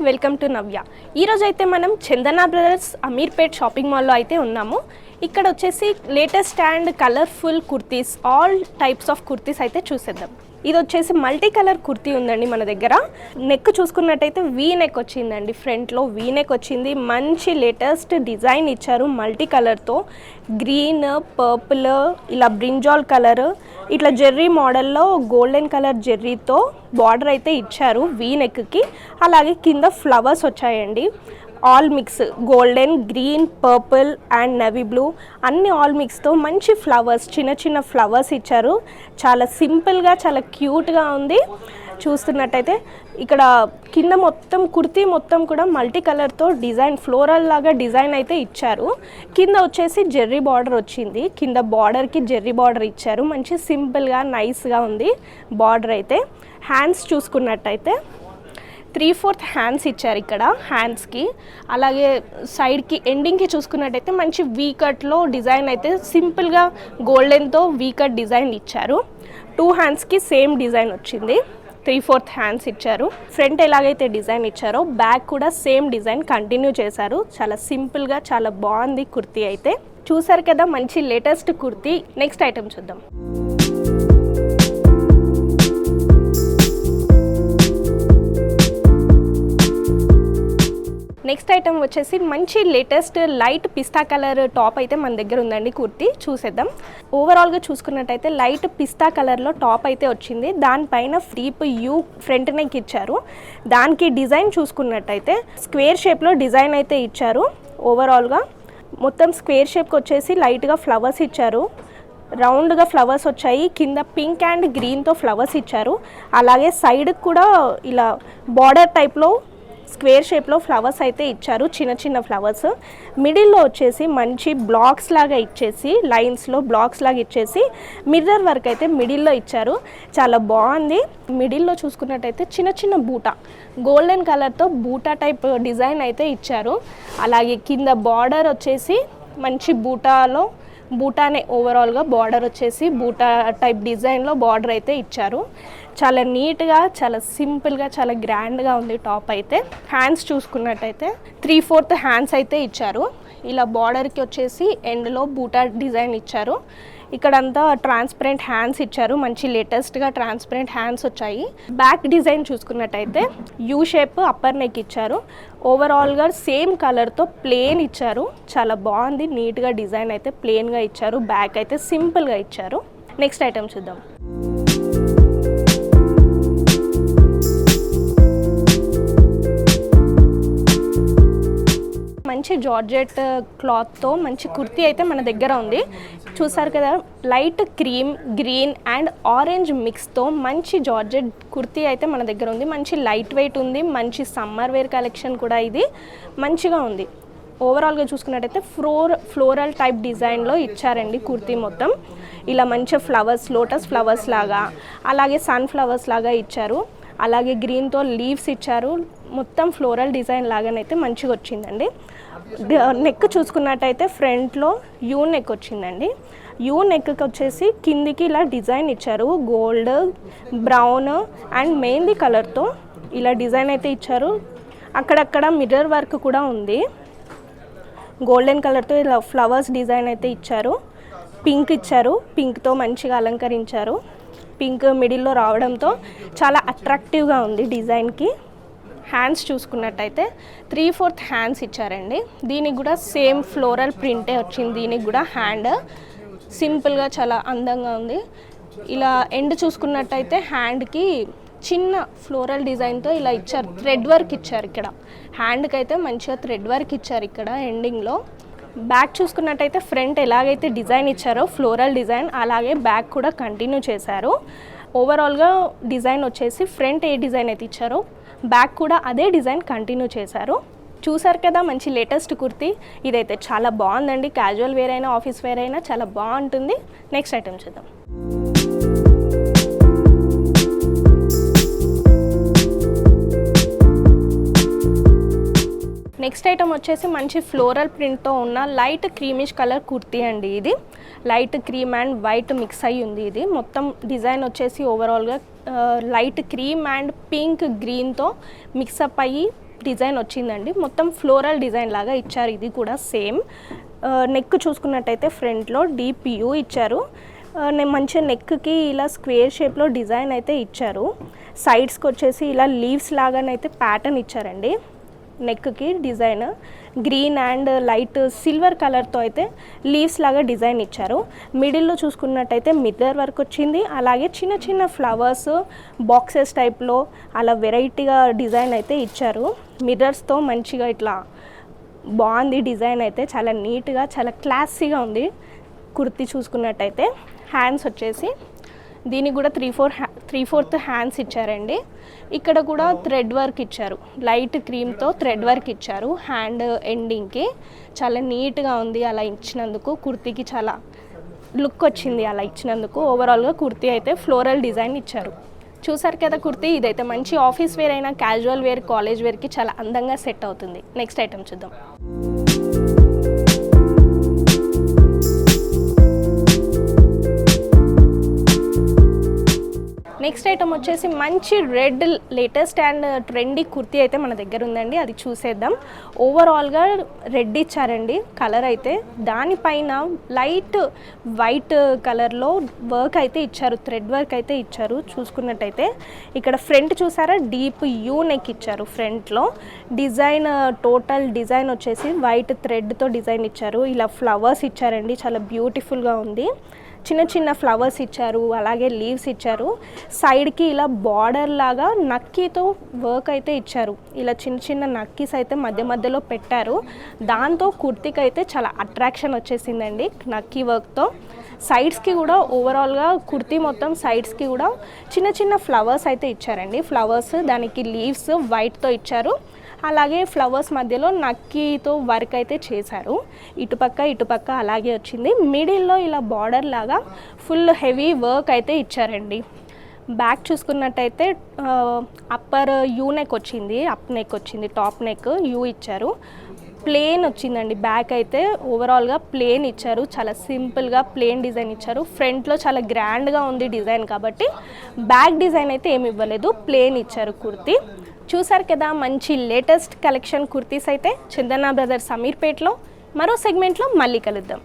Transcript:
Welcome to నవ్య. ఈరోజు అయితే మనం చందన బ్రదర్స్ అమీర్పేట్ షాపింగ్ మాల్లో అయితే ఉన్నాము. ఇక్కడ వచ్చేసి latest and colourful kurtis, all types of kurtis అయితే చూసేద్దాం. ఇది వచ్చేసి మల్టీ కలర్ కుర్తీ ఉందండి మన దగ్గర. నెక్ చూసుకున్నట్టయితే వీ నెక్ వచ్చిందండి, ఫ్రంట్లో వీ నెక్ వచ్చింది. మంచి లేటెస్ట్ డిజైన్ ఇచ్చారు మల్టీ కలర్తో. గ్రీన్, పర్పుల్, ఇలా బ్రింజాల్ కలర్, ఇట్లా జెర్రీ మోడల్లో గోల్డెన్ కలర్ జెర్రీతో బార్డర్ అయితే ఇచ్చారు వీ నెక్కి. అలాగే కింద ఫ్లవర్స్ వచ్చాయండి, all mix golden, green, purple and navy blue అన్ని ఆల్ మిక్స్తో మంచి ఫ్లవర్స్, చిన్న చిన్న ఫ్లవర్స్ ఇచ్చారు. చాలా సింపుల్గా, చాలా క్యూట్గా ఉంది. చూస్తున్నట్టయితే ఇక్కడ కింద మొత్తం కుర్తీ మొత్తం కూడా మల్టీ కలర్తో డిజైన్, ఫ్లోరల్ లాగా డిజైన్ అయితే ఇచ్చారు. కింద వచ్చేసి జెర్రీ బార్డర్ వచ్చింది, కింద బార్డర్కి జెర్రీ బార్డర్ ఇచ్చారు. మంచి సింపుల్గా నైస్గా ఉంది బార్డర్ అయితే. హ్యాండ్స్ చూసుకున్నట్టయితే 3/4 హ్యాండ్స్ ఇచ్చారు ఇక్కడ హ్యాండ్స్కి. అలాగే సైడ్కి ఎండింగ్కి చూసుకున్నట్టయితే మంచి వీ కట్లో డిజైన్ అయితే సింపుల్గా గోల్డెన్తో వీ కట్ డిజైన్ ఇచ్చారు. 2 హ్యాండ్స్కి సేమ్ డిజైన్ వచ్చింది, 3/4 హ్యాండ్స్ ఇచ్చారు. ఫ్రంట్ ఎలాగైతే డిజైన్ ఇచ్చారో బ్యాక్ కూడా సేమ్ డిజైన్ కంటిన్యూ చేశారు. చాలా సింపుల్గా చాలా బాగుంది కుర్తీ అయితే. చూసారు కదా మంచి లేటెస్ట్ కుర్తీ. నెక్స్ట్ ఐటెం చూద్దాం. నెక్స్ట్ ఐటమ్ వచ్చేసి మంచి లేటెస్ట్ లైట్ పిస్తా కలర్ టాప్ అయితే మన దగ్గర ఉందండి. కుర్తీ చూసేద్దాం. ఓవరాల్గా చూసుకున్నట్టయితే లైట్ పిస్తా కలర్లో టాప్ అయితే వచ్చింది. దానిపైన ఫ్రీప్ యూ ఫ్రంట్ నెక్ ఇచ్చారు. దానికి డిజైన్ చూసుకున్నట్టయితే స్క్వేర్ షేప్లో డిజైన్ అయితే ఇచ్చారు. ఓవరాల్గా మొత్తం స్క్వేర్ షేప్కి వచ్చేసి లైట్గా ఫ్లవర్స్ ఇచ్చారు, రౌండ్గా ఫ్లవర్స్ వచ్చాయి. కింద పింక్ అండ్ గ్రీన్తో ఫ్లవర్స్ ఇచ్చారు. అలాగే సైడ్కి కూడా ఇలా బార్డర్ టైప్లో స్క్వేర్ షేప్లో ఫ్లవర్స్ అయితే ఇచ్చారు, చిన్న చిన్న ఫ్లవర్స్. మిడిల్లో వచ్చేసి మంచి బ్లాక్స్ లాగా ఇచ్చేసి, లైన్స్లో బ్లాక్స్ లాగా ఇచ్చేసి మిర్రర్ వర్క్ అయితే మిడిల్లో ఇచ్చారు. చాలా బాగుంది. మిడిల్లో చూసుకున్నట్టయితే చిన్న చిన్న బూటా, గోల్డెన్ కలర్తో బూటా టైప్ డిజైన్ అయితే ఇచ్చారు. అలాగే కింద బార్డర్ వచ్చేసి మంచి బూటానే ఓవరాల్గా బార్డర్ వచ్చేసి బూటా టైప్ డిజైన్లో బార్డర్ అయితే ఇచ్చారు. చాలా నీట్గా, చాలా సింపుల్గా, చాలా గ్రాండ్గా ఉంది టాప్ అయితే. హ్యాండ్స్ చూసుకున్నట్టయితే 3/4 హ్యాండ్స్ అయితే ఇచ్చారు. ఇలా బార్డర్కి వచ్చేసి ఎండ్లో బూటా డిజైన్ ఇచ్చారు. ఇక్కడంతా ట్రాన్స్పరెంట్ హ్యాండ్స్ ఇచ్చారు, మంచి లేటెస్ట్గా ట్రాన్స్పరెంట్ హ్యాండ్స్ వచ్చాయి. బ్యాక్ డిజైన్ చూసుకున్నట్టయితే యూ షేప్ అప్పర్ నెక్ ఇచ్చారు. ఓవరాల్గా సేమ్ కలర్తో ప్లేన్ ఇచ్చారు. చాలా బాగుంది, నీట్గా డిజైన్ అయితే ప్లేన్గా ఇచ్చారు. బ్యాక్ అయితే సింపుల్గా ఇచ్చారు. నెక్స్ట్ ఐటమ్ చూద్దాం. మంచి జార్జెట్ క్లాత్తో మంచి కుర్తీ అయితే మన దగ్గర ఉంది. చూసారు కదా, light cream, green and orange మిక్స్తో మంచి జార్జెట్ కుర్తీ అయితే మన దగ్గర ఉంది. మంచి లైట్ వెయిట్ ఉంది, మంచి సమ్మర్ వేర్ కలెక్షన్ కూడా ఇది మంచిగా ఉంది. ఓవరాల్గా చూసుకున్నట్టయితే ఫ్లోరల్ టైప్ డిజైన్లో ఇచ్చారండి కుర్తీ మొత్తం. ఇలా మంచి ఫ్లవర్స్, లోటస్ ఫ్లవర్స్ లాగా, అలాగే సన్ ఫ్లవర్స్ లాగా ఇచ్చారు. అలాగే గ్రీన్తో లీవ్స్ ఇచ్చారు. మొత్తం ఫ్లోరల్ డిజైన్ లాగానైతే మంచిగా వచ్చిందండి. నెక్ చూసుకున్నట్టయితే ఫ్రంట్లో యూ నెక్ వచ్చిందండి. యూ నెక్కి వచ్చేసి కిందికి ఇలా డిజైన్ ఇచ్చారు, గోల్డ్, బ్రౌన్ అండ్ మెహందీ కలర్తో ఇలా డిజైన్ అయితే ఇచ్చారు. అక్కడక్కడ మిర్రర్ వర్క్ కూడా ఉంది. గోల్డెన్ కలర్తో ఇలా ఫ్లవర్స్ డిజైన్ అయితే ఇచ్చారు. పింక్ ఇచ్చారు, పింక్తో మంచిగా అలంకరించారు. పింక్ మిడిల్లో రావడంతో చాలా అట్రాక్టివ్గా ఉంది డిజైన్కి. హ్యాండ్స్ చూసుకున్నట్టయితే 3/4 హ్యాండ్స్ ఇచ్చారండి. దీనికి కూడా సేమ్ ఫ్లోరల్ ప్రింటే వచ్చింది. దీనికి కూడా హ్యాండ్ సింపుల్గా చాలా అందంగా ఉంది. ఇలా ఎండ్ చూసుకున్నట్టయితే హ్యాండ్కి చిన్న ఫ్లోరల్ డిజైన్తో ఇలా ఇచ్చారు, థ్రెడ్ వర్క్ ఇచ్చారు. ఇక్కడ హ్యాండ్కి అయితే మంచిగా థ్రెడ్ వర్క్ ఇచ్చారు ఇక్కడ ఎండింగ్లో. బ్యాక్ చూసుకున్నట్టయితే ఫ్రంట్ ఎలాగైతే డిజైన్ ఇచ్చారో ఫ్లోరల్ డిజైన్, అలాగే బ్యాక్ కూడా కంటిన్యూ చేశారు. ఓవరాల్గా డిజైన్ వచ్చేసి ఫ్రంట్ ఏ డిజైన్ అయితే ఇచ్చారో బ్యాక్ కూడా అదే డిజైన్ కంటిన్యూ చేశారు. చూసారు కదా మంచి లేటెస్ట్ కుర్తీ. ఇదైతే చాలా బాగుందండి. క్యాజువల్ వేర్ అయినా, ఆఫీస్ వేర్ అయినా చాలా బాగుంటుంది. నెక్స్ట్ ఐటమ్ చూద్దాం. నెక్స్ట్ ఐటమ్ వచ్చేసి మంచి ఫ్లోరల్ ప్రింట్తో ఉన్న లైట్ క్రీమిష్ కలర్ కుర్తీ అండి. ఇది light cream and white mix అయ్యి ఉంది. ఇది మొత్తం డిజైన్ వచ్చేసి ఓవరాల్గా లైట్ క్రీమ్ అండ్ పింక్ గ్రీన్తో మిక్సప్ అయ్యి డిజైన్ వచ్చిందండి. మొత్తం ఫ్లోరల్ డిజైన్ లాగా ఇచ్చారు. ఇది కూడా సేమ్. నెక్ చూసుకున్నట్టయితే ఫ్రంట్లో డీప్ యూ ఇచ్చారు. మంచిగా నెక్కి ఇలా స్క్వేర్ షేప్లో డిజైన్ అయితే ఇచ్చారు. సైడ్స్కి వచ్చేసి ఇలా లీవ్స్ లాగానైతే ప్యాటర్న్ ఇచ్చారండి. నెక్కి design green and light silver కలర్తో అయితే లీవ్స్ లాగా డిజైన్ ఇచ్చారు. మిడిల్లో చూసుకున్నట్టయితే మిర్రర్ వర్క్ వచ్చింది. అలాగే చిన్న చిన్న ఫ్లవర్స్ బాక్సెస్ టైప్లో అలా వెరైటీగా డిజైన్ అయితే ఇచ్చారు. మిర్రర్స్తో మంచిగా ఇట్లా బాగుంది డిజైన్ అయితే. చాలా నీట్గా చాలా క్లాసీగా ఉంది కుర్తీ చూసుకున్నట్టయితే. హ్యాండ్స్ వచ్చేసి దీనికి కూడా 3/4 హ్యాండ్స్ ఇచ్చారండి. ఇక్కడ కూడా థ్రెడ్ వర్క్ ఇచ్చారు. లైట్ క్రీమ్తో థ్రెడ్ వర్క్ ఇచ్చారు హ్యాండ్ ఎండింగ్కి. చాలా నీట్గా ఉంది అలా ఇచ్చినందుకు. కుర్తీకి చాలా లుక్ వచ్చింది అలా ఇచ్చినందుకు. ఓవరాల్గా కుర్తీ అయితే ఫ్లోరల్ డిజైన్ ఇచ్చారు. చూసారు కదా కుర్తీ. ఇదైతే మంచి ఆఫీస్ వేర్ అయినా క్యాజువల్ వేర్ కాలేజ్ వేర్కి చాలా అందంగా సెట్ అవుతుంది. నెక్స్ట్ ఐటమ్ చూద్దాం. నెక్స్ట్ ఐటమ్ వచ్చేసి మంచి red latest and trendy kurti అయితే మన దగ్గర ఉందండి. అది చూసేద్దాం. ఓవరాల్గా రెడ్ ఇచ్చారండి కలర్ అయితే. దానిపైన లైట్ వైట్ కలర్లో వర్క్ అయితే ఇచ్చారు. థ్రెడ్ వర్క్ అయితే ఇచ్చారు. చూసుకున్నట్టయితే ఇక్కడ ఫ్రంట్ చూసారా డీప్ యూ నెక్ ఇచ్చారు. ఫ్రంట్లో డిజైన్ టోటల్ డిజైన్ వచ్చేసి వైట్ థ్రెడ్తో డిజైన్ ఇచ్చారు. ఇలా ఫ్లవర్స్ ఇచ్చారండి. చాలా బ్యూటిఫుల్గా ఉంది. చిన్న చిన్న ఫ్లవర్స్ ఇచ్చారు. అలాగే లీవ్స్ ఇచ్చారు. సైడ్కి ఇలా బార్డర్ లాగా నక్కీతో వర్క్ అయితే ఇచ్చారు. ఇలా చిన్న చిన్న నక్కీస్ అయితే మధ్య మధ్యలో పెట్టారు. దాంతో కుర్తీకి అయితే చాలా అట్రాక్షన్ వచ్చేసిందండి నక్కీ వర్క్తో. సైడ్స్కి కూడా ఓవరాల్గా కుర్తీ మొత్తం సైడ్స్కి కూడా చిన్న చిన్న ఫ్లవర్స్ అయితే ఇచ్చారండి. ఫ్లవర్స్ దానికి లీవ్స్ వైట్తో ఇచ్చారు. అలాగే ఫ్లవర్స్ మధ్యలో నక్కీతో వర్క్ అయితే చేశారు. ఇటుపక్క అలాగే వచ్చింది. మిడిల్లో ఇలా బార్డర్ లాగా ఫుల్ హెవీ వర్క్ అయితే ఇచ్చారండి. బ్యాక్ చూసుకున్నట్టయితే అప్పర్ యూ నెక్ వచ్చింది. అప్ నెక్ వచ్చింది. టాప్ నెక్ యూ ఇచ్చారు. ప్లేన్ వచ్చిందండి. బ్యాక్ అయితే ఓవరాల్గా ప్లేన్ ఇచ్చారు. చాలా సింపుల్గా ప్లేన్ డిజైన్ ఇచ్చారు. ఫ్రంట్లో చాలా గ్రాండ్గా ఉంది డిజైన్ కాబట్టి బ్యాక్ డిజైన్ అయితే ఏమి ఇవ్వలేదు. ప్లేన్ ఇచ్చారు కుర్తీ. చూసారు కదా మంచి లేటెస్ట్ కలెక్షన్ కుర్తీస్ అయితే చందన బ్రదర్స్ అమీర్పేట్లో. మరో సెగ్మెంట్లో మళ్ళీ కలుద్దాం.